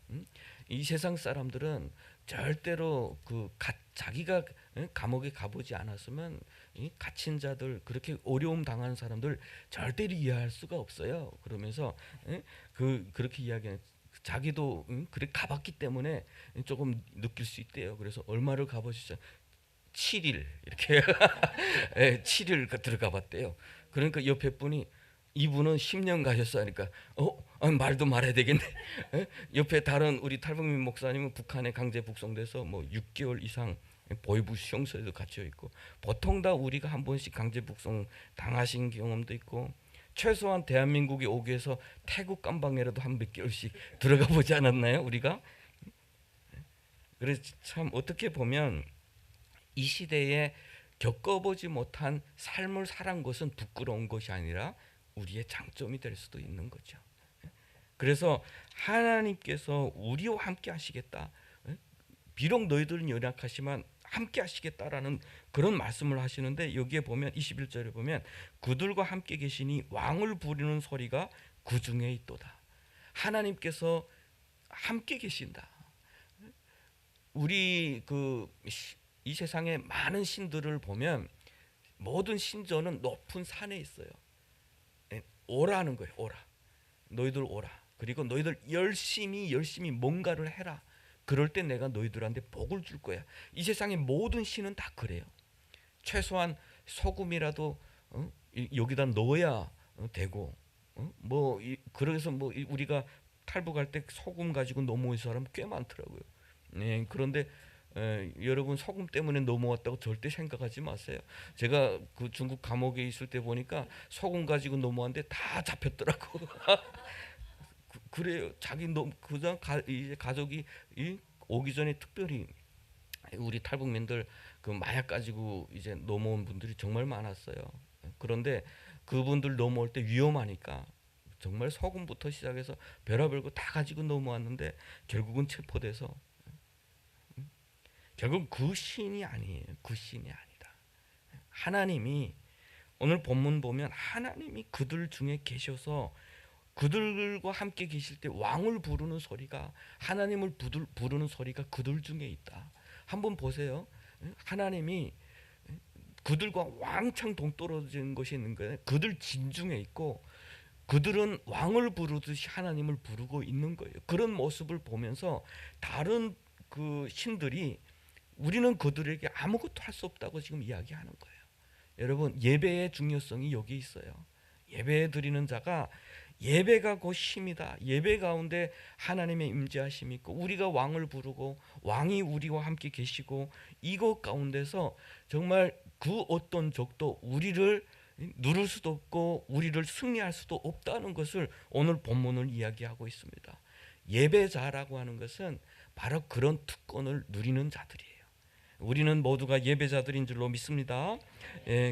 이 세상 사람들은 절대로 자기가 감옥에 가보지 않았으면 이 갇힌 자들 그렇게 어려움 당하는 사람들 절대로 이해할 수가 없어요. 그러면서 그렇게 이야기하는 자기도 그래 가봤기 때문에 조금 느낄 수 있대요. 그래서 얼마를 가보시죠? 7일 이렇게 7일 들어가 봤대요. 그러니까 옆에 분이 이분은 10년 가셨어 하니까 말도 말아야 되겠네. 옆에 다른 우리 탈북민 목사님은 북한에 강제 북송돼서 뭐 6개월 이상 보위부 수용소에도 갇혀 있고 보통 다 우리가 한 번씩 강제 북송 당하신 경험도 있고 최소한 대한민국에 오기 위해서 태국 감방에라도 한 몇 개월씩 들어가 보지 않았나요 우리가? 그래서 참 어떻게 보면 이 시대에 겪어보지 못한 삶을 살한 것은 부끄러운 것이 아니라 우리의 장점이 될 수도 있는 거죠. 그래서 하나님께서 우리와 함께 하시겠다. 비록 너희들은 연약하지만 함께 하시겠다라는 그런 말씀을 하시는데 여기에 보면 21절에 보면 그들과 함께 계시니 왕을 부르는 소리가 그 중에 있도다. 하나님께서 함께 계신다. 우리 이 세상의 많은 신들을 보면 모든 신전은 높은 산에 있어요. 오라는 거예요. 오라. 너희들 오라. 그리고 너희들 열심히 뭔가를 해라. 그럴 때 내가 너희들한테 복을 줄 거야. 이 세상의 모든 신은 다 그래요. 최소한 소금이라도 여기다 넣어야 되고 그래서 우리가 탈북할 때 소금 가지고 넘어온 사람 꽤 많더라고요. 네, 그런데 여러분 소금 때문에 넘어왔다고 절대 생각하지 마세요. 제가 그 중국 감옥에 있을 때 보니까 소금 가지고 넘어왔는데 다 잡혔더라고. 그래요. 자기 그냥 이제 가족이 오기 전에 특별히 우리 탈북민들 그 마약 가지고 이제 넘어온 분들이 정말 많았어요. 그런데 그분들 넘어올 때 위험하니까 정말 소금부터 시작해서 별의별 거 다 가지고 넘어왔는데 결국은 체포돼서 결국 그 신이 아니에요. 그 신이 아니다. 하나님이 오늘 본문 보면 하나님이 그들 중에 계셔서 그들과 함께 계실 때 왕을 부르는 소리가 하나님을 부르는 소리가 그들 중에 있다. 한번 보세요. 하나님이 그들과 왕창 동떨어진 것이 있는 거예요. 그들 진중에 있고 그들은 왕을 부르듯이 하나님을 부르고 있는 거예요. 그런 모습을 보면서 다른 그 신들이 우리는 그들에게 아무것도 할 수 없다고 지금 이야기하는 거예요. 여러분, 예배의 중요성이 여기 있어요. 예배 드리는 자가 예배가 곧 힘이다. 예배 가운데 하나님의 임재하심이 있고 우리가 왕을 부르고 왕이 우리와 함께 계시고 이것 가운데서 정말 그 어떤 적도 우리를 누를 수도 없고 우리를 승리할 수도 없다는 것을 오늘 본문을 이야기하고 있습니다. 예배자라고 하는 것은 바로 그런 특권을 누리는 자들이에요. 우리는 모두가 예배자들인 줄로 믿습니다.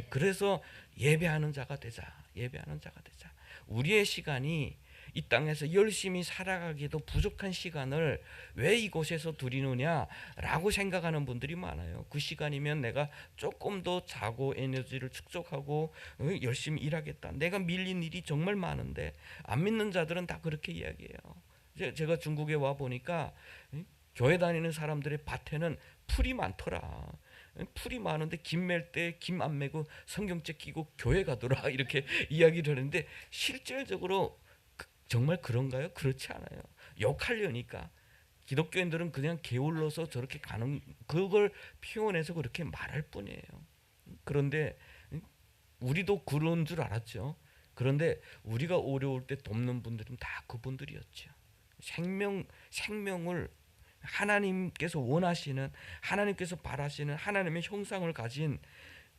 그래서 예배하는 자가 되자. 예배하는 자가 되자. 우리의 시간이 이 땅에서 열심히 살아가기도 부족한 시간을 왜 이곳에서 드리느냐라고 생각하는 분들이 많아요. 그 시간이면 내가 조금 더 자고 에너지를 축적하고 열심히 일하겠다. 내가 밀린 일이 정말 많은데 안 믿는 자들은 다 그렇게 이야기해요. 제가 중국에 와 보니까 교회 다니는 사람들의 밭에는 풀이 많더라. 풀이 많은데 김 맬 때 김 안 매고 성경책 끼고 교회 가더라 이렇게 이야기를 하는데 실질적으로 정말 그런가요? 그렇지 않아요. 욕하려니까 기독교인들은 그냥 게을러서 저렇게 가는 그걸 표현해서 그렇게 말할 뿐이에요. 그런데 우리도 그런 줄 알았죠. 그런데 우리가 어려울 때 돕는 분들은 다 그분들이었죠. 생명을 하나님께서 원하시는 하나님께서 바라시는 하나님의 형상을 가진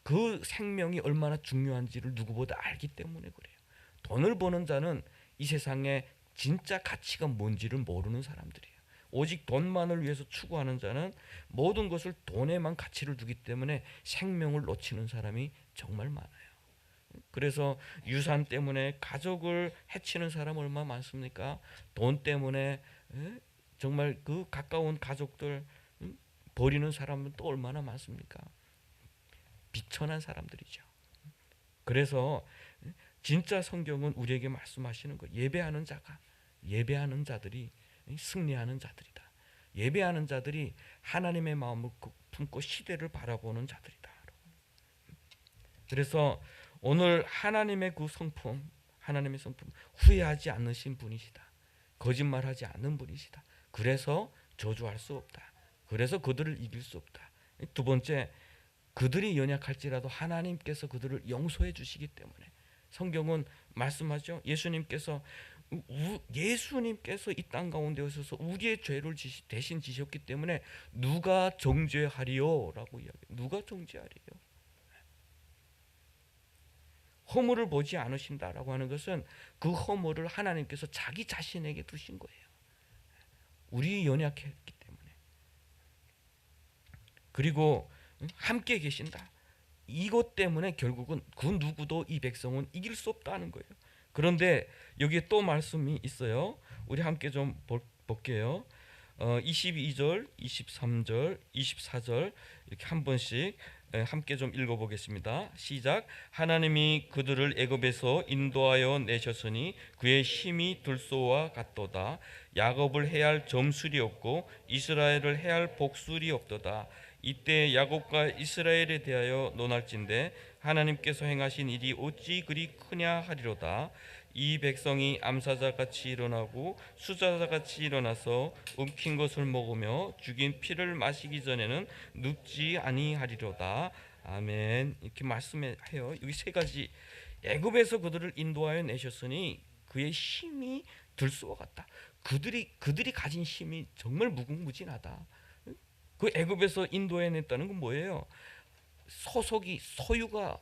그 생명이 얼마나 중요한지를 누구보다 알기 때문에 그래요. 돈을 버는 자는 이 세상에 진짜 가치가 뭔지를 모르는 사람들이에요. 오직 돈만을 위해서 추구하는 자는 모든 것을 돈에만 가치를 두기 때문에 생명을 놓치는 사람이 정말 많아요. 그래서 유산 때문에 가족을 해치는 사람 얼마나 많습니까? 돈 때문에 정말 그 가까운 가족들 버리는 사람은 또 얼마나 많습니까? 비천한 사람들이죠. 그래서 진짜 성경은 우리에게 말씀하시는 거예요. 예배하는 자들이 승리하는 자들이다. 예배하는 자들이 하나님의 마음을 품고 시대를 바라보는 자들이다. 그래서 오늘 하나님의 그 성품, 하나님의 성품 후회하지 않으신 분이시다. 거짓말하지 않는 분이시다. 그래서 저주할 수 없다. 그래서 그들을 이길 수 없다. 두 번째, 그들이 연약할지라도 하나님께서 그들을 용서해 주시기 때문에 성경은 말씀하죠. 예수님께서 이 땅 가운데 오셔서 우리의 죄를 대신 지셨기 때문에 누가 정죄하리요라고 이야기해요. 누가 정죄하리요? 허물을 보지 않으신다라고 하는 것은 그 허물을 하나님께서 자기 자신에게 두신 거예요. 우리 연약했기 때문에. 그리고 함께 계신다. 이것 때문에 결국은 그 누구도 이 백성은 이길 수 없다는 거예요. 그런데 여기에 또 말씀이 있어요. 우리 함께 좀 볼게요. 22절, 23절, 24절 이렇게 한 번씩 함께 좀 읽어보겠습니다. 시작. 하나님이 그들을 애굽에서 인도하여 내셨으니 그의 힘이 들소와 같도다. 야곱을 해할 점술이 없고 이스라엘을 해할 복술이 없도다. 이때 야곱과 이스라엘에 대하여 논할진대 하나님께서 행하신 일이 어찌 그리 크냐 하리로다. 이 백성이 암사자같이 일어나고 수자자같이 일어나서 움킨 것을 먹으며 죽인 피를 마시기 전에는 눕지 아니하리로다. 아멘. 이렇게 말씀해요. 여기 세 가지. 애굽에서 그들을 인도하여 내셨으니 그의 힘이 들소와 같다. 그들이 가진 힘이 정말 무궁무진하다. 그 애굽에서 인도해 냈다는 건 뭐예요? 소유가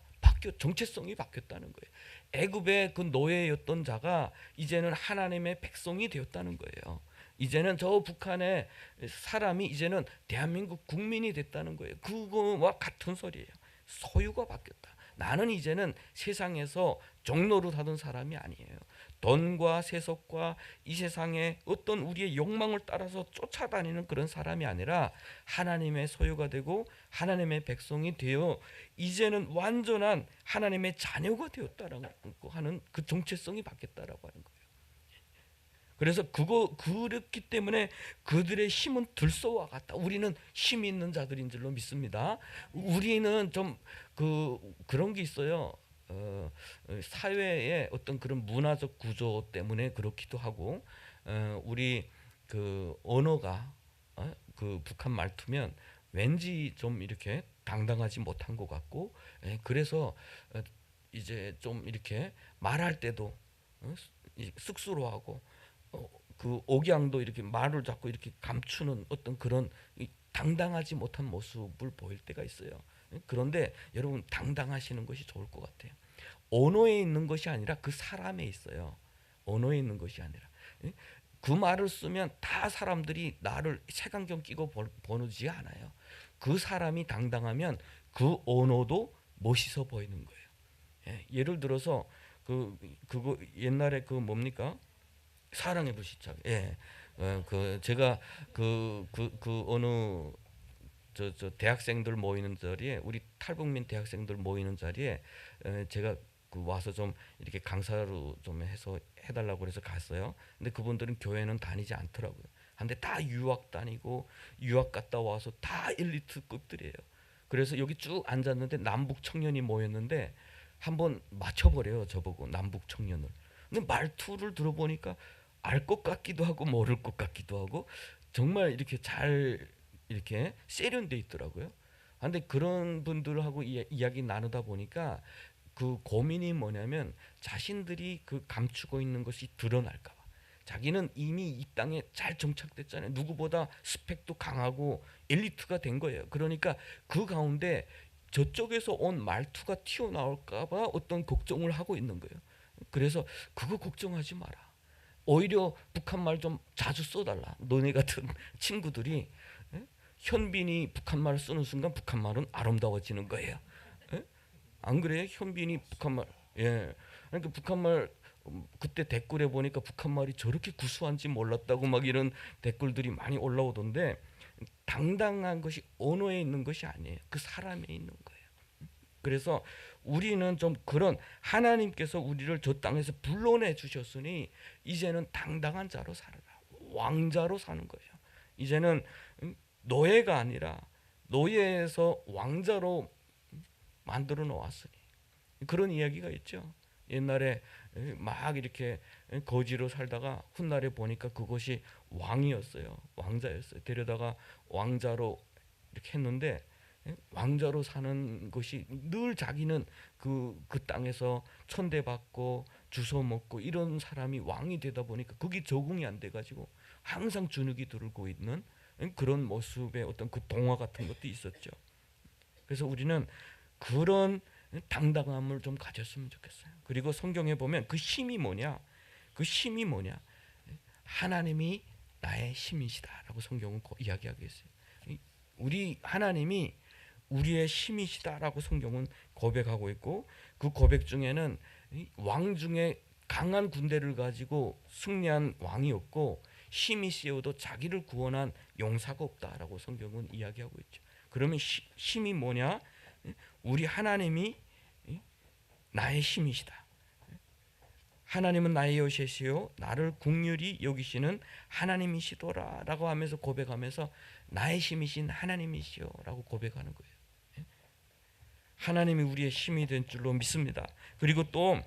정체성이 바뀌었다는 거예요. 애굽의 그 노예였던 자가 이제는 하나님의 백성이 되었다는 거예요. 이제는 저 북한의 사람이 이제는 대한민국 국민이 됐다는 거예요. 그거와 같은 소리예요. 소유가 바뀌었다. 나는 이제는 세상에서 종로를 하던 사람이 아니에요. 돈과 세속과 이 세상의 어떤 우리의 욕망을 따라서 쫓아다니는 그런 사람이 아니라 하나님의 소유가 되고 하나님의 백성이 되어 이제는 완전한 하나님의 자녀가 되었다라고 하는 그 정체성이 바뀌었다라고 하는 거예요. 그래서 그렇기 때문에 그들의 힘은 들소와 같다. 우리는 힘이 있는 자들인 줄로 믿습니다. 우리는 좀 그런 게 있어요. 사회의 어떤 그런 문화적 구조 때문에 그렇기도 하고, 우리 그 언어가 그 북한 말투면 왠지 좀 이렇게 당당하지 못한 것 같고, 그래서 이제 좀 이렇게 말할 때도 쑥스러워하고, 그 억양도 이렇게 말을 자꾸 이렇게 감추는 어떤 그런 당당하지 못한 모습을 보일 때가 있어요. 그런데 여러분 당당하시는 것이 좋을 것 같아요. 언어에 있는 것이 아니라 그 사람에 있어요. 언어에 있는 것이 아니라 그 말을 쓰면 다 사람들이 나를 색안경 끼고 보지 않아요. 그 사람이 당당하면 그 언어도 멋있어 보이는 거예요. 예를 들어서 그거 옛날에 그 뭡니까? 사랑의 불시착. 그 제가 어느 저 대학생들 모이는 자리에, 우리 탈북민 대학생들 모이는 자리에 제가 와서 좀 이렇게 강사로 좀 해서 해달라고 그래서 갔어요. 근데 그분들은 교회는 다니지 않더라고요. 근데 다 유학 다니고 유학 갔다 와서 다 엘리트급들이에요. 그래서 여기 쭉 앉았는데 남북 청년이 모였는데 한번 맞춰보래요, 저보고 남북 청년을. 근데 말투를 들어보니까 알 것 같기도 하고 모를 것 같기도 하고 정말 이렇게 잘 이렇게 세련돼 있더라고요. 근데 그런 분들하고 이야기 나누다 보니까 그 고민이 뭐냐면 자신들이 그 감추고 있는 것이 드러날까 봐. 자기는 이미 이 땅에 잘 정착됐잖아요. 누구보다 스펙도 강하고 엘리트가 된 거예요. 그러니까 그 가운데 저쪽에서 온 말투가 튀어나올까 봐 어떤 걱정을 하고 있는 거예요. 그래서 그거 걱정하지 마라. 오히려 북한 말 좀 자주 써달라. 너네 같은 친구들이 현빈이 북한 말을 쓰는 순간 북한 말은 아름다워지는 거예요. 안 그래요? 현빈이 북한 말, 그러니까 북한 말 그때 댓글에 보니까 북한 말이 저렇게 구수한지 몰랐다고 막 이런 댓글들이 많이 올라오던데, 당당한 것이 언어에 있는 것이 아니에요. 그 사람에 있는 거예요. 그래서 우리는 좀 그런, 하나님께서 우리를 저 땅에서 불러내 주셨으니 이제는 당당한 자로 살아라. 왕자로 사는 거예요. 이제는 노예가 아니라 노예에서 왕자로 만들어 놓았으니, 그런 이야기가 있죠. 옛날에 막 이렇게 거지로 살다가 훗날에 보니까 그것이 왕이었어요. 왕자였어요. 데려다가 왕자로 이렇게 했는데, 왕자로 사는 것이 늘 자기는 그 땅에서 천대받고 주워 먹고 이런 사람이 왕이 되다 보니까 그게 적응이 안 돼가지고 항상 주눅이 들고 있는 그런 모습의 어떤 그 동화 같은 것도 있었죠. 그래서 우리는 그런 당당함을 좀 가졌으면 좋겠어요. 그리고 성경에 보면 그 힘이 뭐냐? 그 힘이 뭐냐? 하나님이 나의 힘이시다라고 성경은 이야기하고 있어요. 우리 하나님이 우리의 힘이시다라고 성경은 고백하고 있고, 그 고백 중에는 왕 중에 강한 군대를 가지고 승리한 왕이 없고 힘이 세워도 자기를 구원한 용사가 없다라고 성경은 이야기하고 있죠. 그러면 힘이 뭐냐? 우리 하나님이 나의 힘이시다. 하나님은 나의 여시시요 나를 긍휼히 여기시는 하나님이시더라라고 하면서 고백하면서 나의 힘이신 하나님이시요라고 고백하는 거예요. 하나님이 우리의 힘이 된 줄로 믿습니다. 그리고 또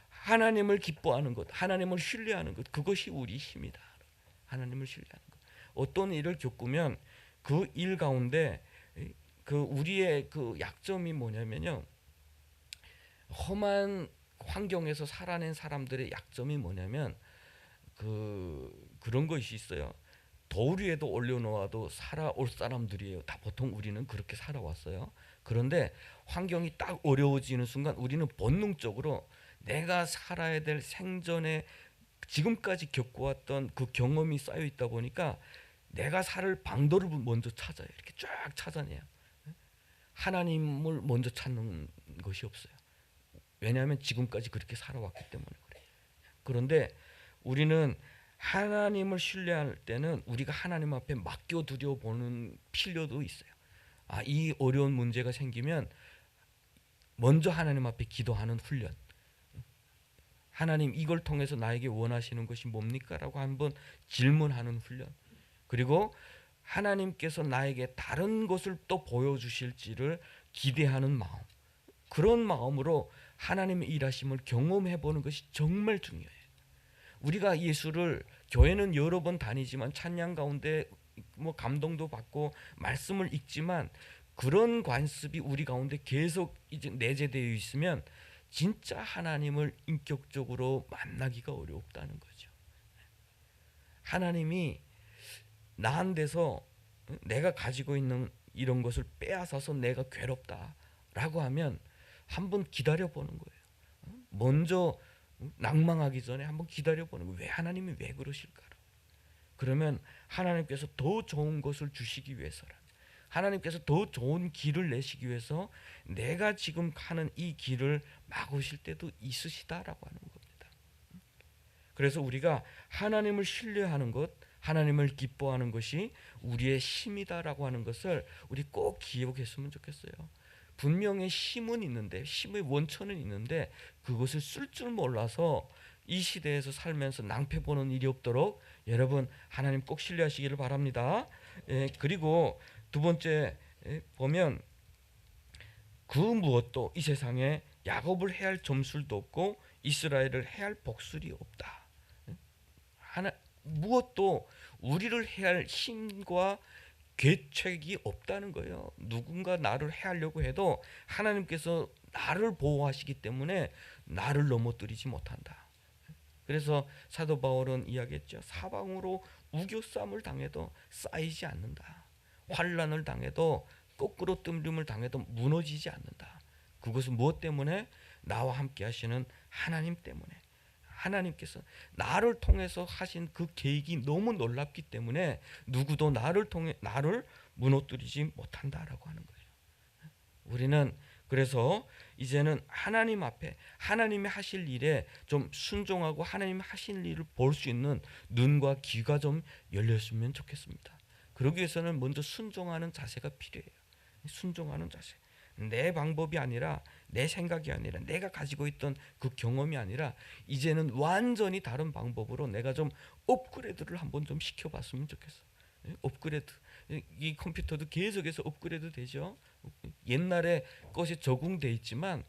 하나님을 기뻐하는 것, 하나님을 신뢰하는 것, 그것이 우리 힘이다. 하나님을 신뢰하는 것. 어떤 일을 겪으면 그 일 가운데 그 우리의 그 약점이 뭐냐면요, 험한 환경에서 살아낸 사람들의 약점이 뭐냐면 그런 것이 있어요. 돌 위에도 올려놓아도 살아올 사람들이에요. 다 보통 우리는 그렇게 살아왔어요. 그런데 환경이 딱 어려워지는 순간 우리는 본능적으로 내가 살아야 될 생전에 지금까지 겪어왔던 그 경험이 쌓여 있다 보니까 내가 살 방도를 먼저 찾아요. 이렇게 쫙 찾아내요. 하나님을 먼저 찾는 것이 없어요. 왜냐하면 지금까지 그렇게 살아왔기 때문에 그래요. 그런데 우리는 하나님을 신뢰할 때는 우리가 하나님 앞에 맡겨두려 보는 필요도 있어요. 이 어려운 문제가 생기면 먼저 하나님 앞에 기도하는 훈련. 하나님, 이걸 통해서 나에게 원하시는 것이 뭡니까? 라고 한번 질문하는 훈련. 그리고 하나님께서 나에게 다른 것을 또 보여주실지를 기대하는 마음. 그런 마음으로 하나님의 일하심을 경험해 보는 것이 정말 중요해요. 우리가 예수를, 교회는 여러 번 다니지만 찬양 가운데 감동도 받고 말씀을 읽지만 그런 관습이 우리 가운데 계속 이제 내재되어 있으면 진짜 하나님을 인격적으로 만나기가 어렵다는 거죠. 하나님이 나한테서 내가 가지고 있는 이런 것을 빼앗아서 내가 괴롭다라고 하면 한번 기다려 보는 거예요. 먼저 낭망하기 전에 한번 기다려 보는 거예요. 왜 하나님이 왜 그러실까? 그러면 하나님께서 더 좋은 것을 주시기 위해서라. 하나님께서 더 좋은 길을 내시기 위해서 내가 지금 가는 이 길을 막으실 때도 있으시다라고 하는 겁니다. 그래서 우리가 하나님을 신뢰하는 것, 하나님을 기뻐하는 것이 우리의 힘이다라고 하는 것을 우리 꼭 기억했으면 좋겠어요. 분명히 힘은 있는데, 힘의 원천은 있는데 그것을 쓸 줄 몰라서 이 시대에서 살면서 낭패 보는 일이 없도록 여러분 하나님 꼭 신뢰하시기를 바랍니다. 그리고 두 번째 보면 그 무엇도 이 세상에 야곱을 해할 점술도 없고 이스라엘을 해할 복술이 없다. 무엇도 우리를 해할 힘과 계책이 없다는 거예요. 누군가 나를 해하려고 해도 하나님께서 나를 보호하시기 때문에 나를 넘어뜨리지 못한다. 그래서 사도 바울은 이야기했죠. 사방으로 우겨쌈을 당해도 쌓이지 않는다. 환난을 당해도 거꾸로 뜸름을 당해도 무너지지 않는다. 그것은 무엇 때문에? 나와 함께 하시는 하나님 때문에. 하나님께서 나를 통해서 하신 그 계획이 너무 놀랍기 때문에 누구도 나를 무너뜨리지 못한다라고 하는 거예요. 우리는 그래서 이제는 하나님 앞에 하나님이 하실 일에 좀 순종하고 하나님이 하실 일을 볼 수 있는 눈과 귀가 좀 열렸으면 좋겠습니다. 그러기 위해서는 먼저 순종하는 자세가 필요해요. 순종하는 자세. 내 방법이 아니라, 내 생각이 아니라, 내가 가지고 있던 그 경험이 아니라 이제는 완전히 다른 방법으로 내가 좀 업그레이드를 한번 좀 시켜봤으면 좋겠어. 업그레이드. 이 컴퓨터도 계속해서 업그레이드 되죠. 옛날에 것이 적응돼 있지만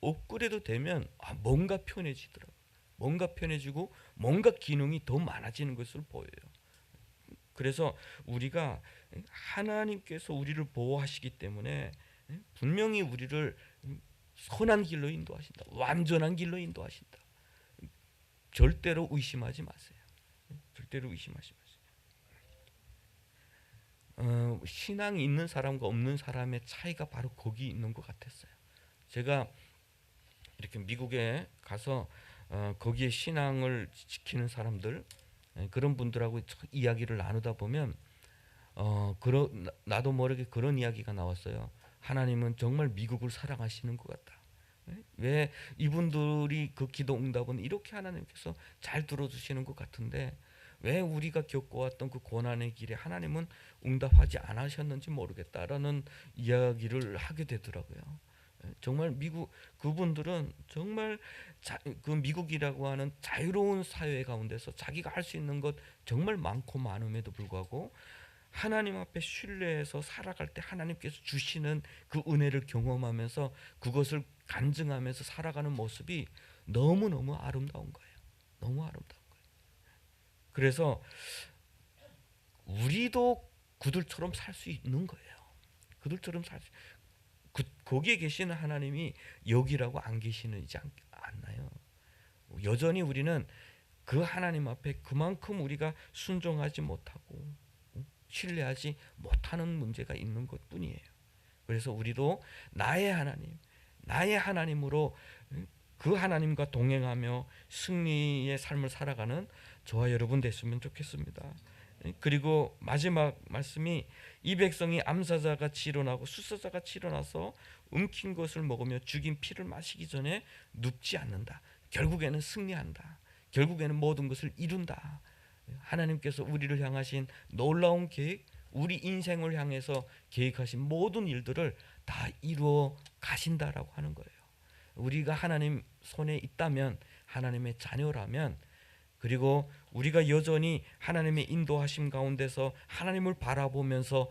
업그레이드 되면 뭔가 편해지더라고. 뭔가 편해지고 뭔가 기능이 더 많아지는 것을 보여요. 그래서 우리가 하나님께서 우리를 보호하시기 때문에 분명히 우리를 선한 길로 인도하신다. 완전한 길로 인도하신다. 절대로 의심하지 마세요. 절대로 의심하지 마세요. 신앙이 있는 사람과 없는 사람의 차이가 바로 거기 있는 것 같았어요. 제가 이렇게 미국에 가서 거기에 신앙을 지키는 사람들, 그런 분들하고 이야기를 나누다 보면 나도 모르게 그런 이야기가 나왔어요. 하나님은 정말 미국을 사랑하시는 것 같다. 왜 이분들이 그 기도 응답은 이렇게 하나님께서 잘 들어주시는 것 같은데 왜 우리가 겪어왔던 그 고난의 길에 하나님은 응답하지 않으셨는지 모르겠다라는 이야기를 하게 되더라고요. 정말 미국 그분들은 정말 그 미국이라고 하는 자유로운 사회 가운데서 자기가 할 수 있는 것 정말 많고 많음에도 불구하고 하나님 앞에 신뢰해서 살아갈 때 하나님께서 주시는 그 은혜를 경험하면서 그것을 간증하면서 살아가는 모습이 너무너무 아름다운 거예요. 너무 아름다운 거예요. 그래서 우리도 그들처럼 살 수 있는 거예요. 그들처럼 거기에 계시는 하나님이 여기라고 안 계시는지 않나요? 여전히 우리는 그 하나님 앞에 그만큼 우리가 순종하지 못하고 신뢰하지 못하는 문제가 있는 것뿐이에요. 그래서 우리도 나의 하나님으로 그 하나님과 동행하며 승리의 삶을 살아가는 저와 여러분 됐으면 좋겠습니다. 그리고 마지막 말씀이 이 백성이 암사자같이 일어나고 숫사자같이 일어나서 움킨 것을 먹으며 죽인 피를 마시기 전에 눕지 않는다. 결국에는 승리한다. 결국에는 모든 것을 이룬다. 하나님께서 우리를 향하신 놀라운 계획, 우리 인생을 향해서 계획하신 모든 일들을 다 이루어 가신다라고 하는 거예요. 우리가 하나님 손에 있다면, 하나님의 자녀라면, 그리고 우리가 여전히 하나님의 인도하심 가운데서 하나님을 바라보면서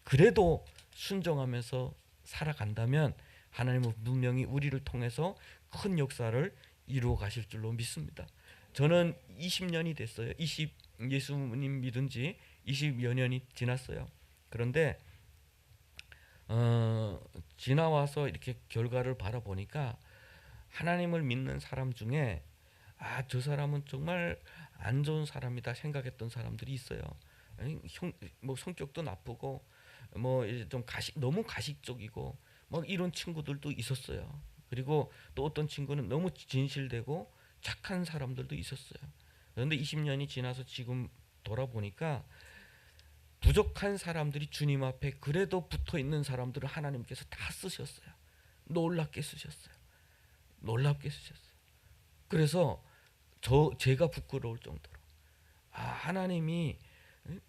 그래도 순종하면서 살아간다면 하나님은 분명히 우리를 통해서 큰 역사를 이루어 가실 줄로 믿습니다. 저는 20년이 됐어요. 예수님 믿은 지 20여 년이 지났어요. 그런데 지나와서 이렇게 결과를 바라보니까 하나님을 믿는 사람 중에 저 사람은 정말 안 좋은 사람이다 생각했던 사람들이 있어요. 뭐 성격도 나쁘고 뭐 좀 너무 가식적이고 뭐 이런 친구들도 있었어요. 그리고 또 어떤 친구는 너무 진실되고 착한 사람들도 있었어요. 그런데 20년이 지나서 지금 돌아보니까 부족한 사람들이 주님 앞에 그래도 붙어 있는 사람들을 하나님께서 다 쓰셨어요. 놀랍게 쓰셨어요. 놀랍게 쓰셨어요. 그래서 제가 부끄러울 정도로 하나님이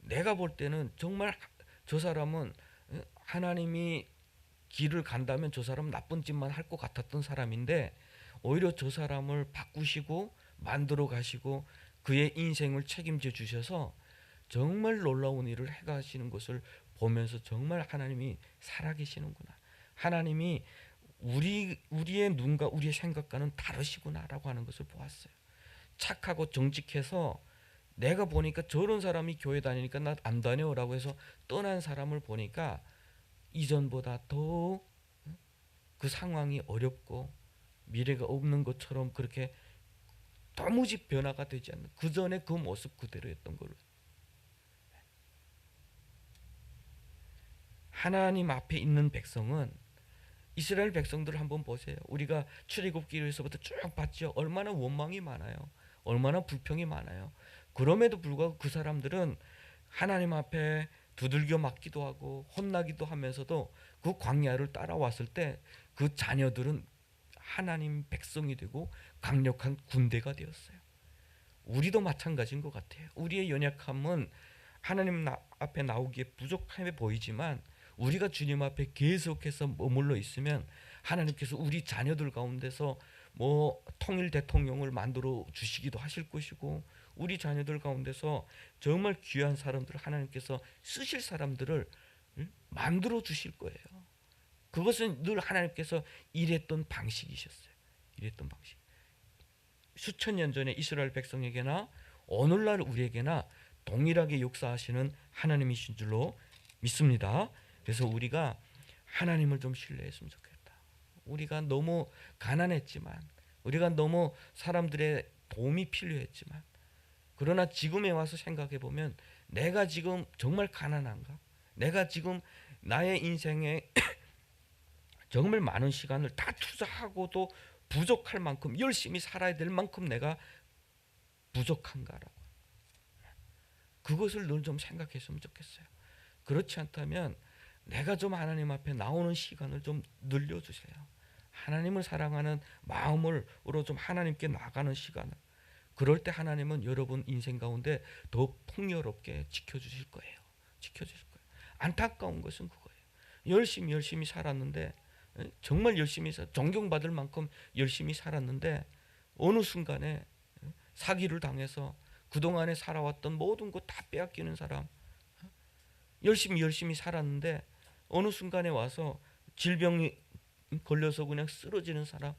내가 볼 때는 정말 저 사람은 하나님이 길을 간다면 저 사람 나쁜 짓만 할 것 같았던 사람인데 오히려 저 사람을 바꾸시고 만들어 가시고 그의 인생을 책임져 주셔서 정말 놀라운 일을 해가시는 것을 보면서 정말 하나님이 살아계시는구나. 하나님이 우리의 눈과 우리의 생각과는 다르시구나라고 하는 것을 보았어요. 착하고 정직해서 내가 보니까 저런 사람이 교회 다니니까 나 안 다녀라고 해서 떠난 사람을 보니까 이전보다 더 그 상황이 어렵고 미래가 없는 것처럼 그렇게 도무지 변화가 되지 않는 그 전에 그 모습 그대로였던 걸로. 하나님 앞에 있는 백성은 이스라엘 백성들을 한번 보세요. 우리가 출애굽기에서부터 쭉 봤죠. 얼마나 원망이 많아요. 얼마나 불평이 많아요. 그럼에도 불구하고 그 사람들은 하나님 앞에 두들겨 맞기도 하고 혼나기도 하면서도 그 광야를 따라왔을 때 그 자녀들은 하나님 백성이 되고 강력한 군대가 되었어요. 우리도 마찬가지인 것 같아요. 우리의 연약함은 하나님 앞에 나오기에 부족함해 보이지만 우리가 주님 앞에 계속해서 머물러 있으면 하나님께서 우리 자녀들 가운데서 뭐 통일 대통령을 만들어 주시기도 하실 것이고 우리 자녀들 가운데서 정말 귀한 사람들을 하나님께서 쓰실 사람들을 만들어 주실 거예요. 그것은 늘 하나님께서 일했던 방식이셨어요. 일했던 방식. 수천 년 전에 이스라엘 백성에게나 오늘날 우리에게나 동일하게 역사하시는 하나님이신 줄로 믿습니다. 그래서 우리가 하나님을 좀 신뢰했으면 좋겠다. 우리가 너무 가난했지만, 우리가 너무 사람들의 도움이 필요했지만, 그러나 지금에 와서 생각해 보면 내가 지금 정말 가난한가? 내가 지금 나의 인생에 정말 많은 시간을 다 투자하고도 부족할 만큼 열심히 살아야 될 만큼 내가 부족한가라고. 그것을 늘 좀 생각했으면 좋겠어요. 그렇지 않다면 내가 좀 하나님 앞에 나오는 시간을 좀 늘려주세요. 하나님을 사랑하는 마음으로 좀 하나님께 나가는 시간을. 그럴 때 하나님은 여러분 인생 가운데 더 풍요롭게 지켜주실 거예요. 지켜주실 거예요. 안타까운 것은 그거예요. 열심히 살았는데 정말 열심히 존경받을 만큼 열심히 살았는데 어느 순간에 사기를 당해서 그동안에 살아왔던 모든 것 다 빼앗기는 사람, 열심히 살았는데 어느 순간에 와서 질병이 걸려서 그냥 쓰러지는 사람,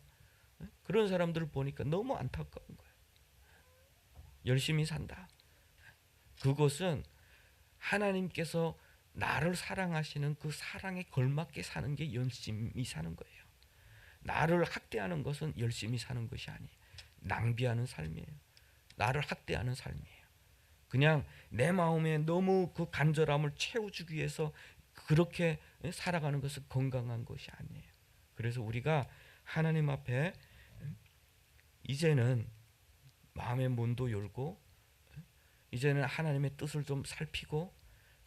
그런 사람들을 보니까 너무 안타까운 거예요. 열심히 산다. 그것은 하나님께서 나를 사랑하시는 그 사랑에 걸맞게 사는 게 열심히 사는 거예요. 나를 학대하는 것은 열심히 사는 것이 아니에요. 낭비하는 삶이에요. 나를 학대하는 삶이에요. 그냥 내 마음에 너무 그 간절함을 채워주기 위해서 그렇게 살아가는 것은 건강한 것이 아니에요. 그래서 우리가 하나님 앞에 이제는 마음의 문도 열고 이제는 하나님의 뜻을 좀 살피고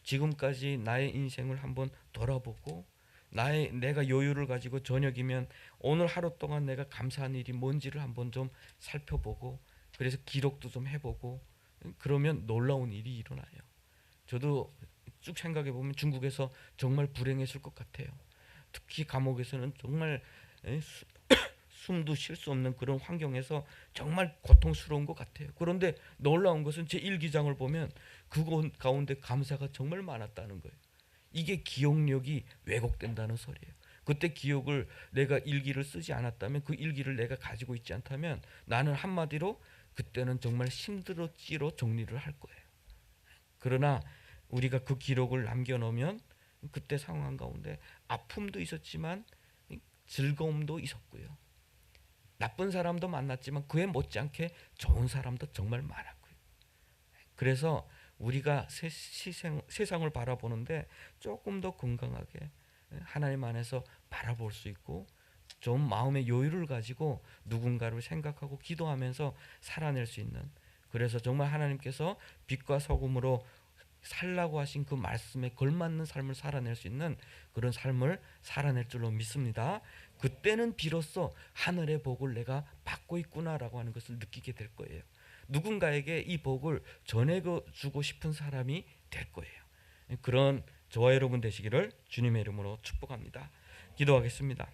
지금까지 나의 인생을 한번 돌아보고 내가 여유를 가지고 저녁이면 오늘 하루 동안 내가 감사한 일이 뭔지를 한번 좀 살펴보고 그래서 기록도 좀 해보고 그러면 놀라운 일이 일어나요. 저도 쭉 생각해 보면 중국에서 정말 불행했을 것 같아요. 특히 감옥에서는 정말 숨도 쉴 수 없는 그런 환경에서 정말 고통스러운 것 같아요. 그런데 놀라운 것은 제 일기장을 보면 그곳 가운데 감사가 정말 많았다는 거예요. 이게 기억력이 왜곡된다는 소리예요. 그때 기억을 내가 일기를 쓰지 않았다면 그 일기를 내가 가지고 있지 않다면 나는 한마디로 그때는 정말 힘들었지로 정리를 할 거예요. 그러나 우리가 그 기록을 남겨놓으면 그때 상황 가운데 아픔도 있었지만 즐거움도 있었고요. 나쁜 사람도 만났지만 그에 못지않게 좋은 사람도 정말 많았고요. 그래서 우리가 세상을 바라보는데 조금 더 건강하게 하나님 안에서 바라볼 수 있고 좀 마음의 여유를 가지고 누군가를 생각하고 기도하면서 살아낼 수 있는, 그래서 정말 하나님께서 빛과 소금으로 살라고 하신 그 말씀에 걸맞는 삶을 살아낼 수 있는 그런 삶을 살아낼 줄로 믿습니다. 그때는 비로소 하늘의 복을 내가 받고 있구나라고 하는 것을 느끼게 될 거예요. 누군가에게 이 복을 전해주고 싶은 사람이 될 거예요. 그런 저와 여러분 되시기를 주님의 이름으로 축복합니다. 기도하겠습니다.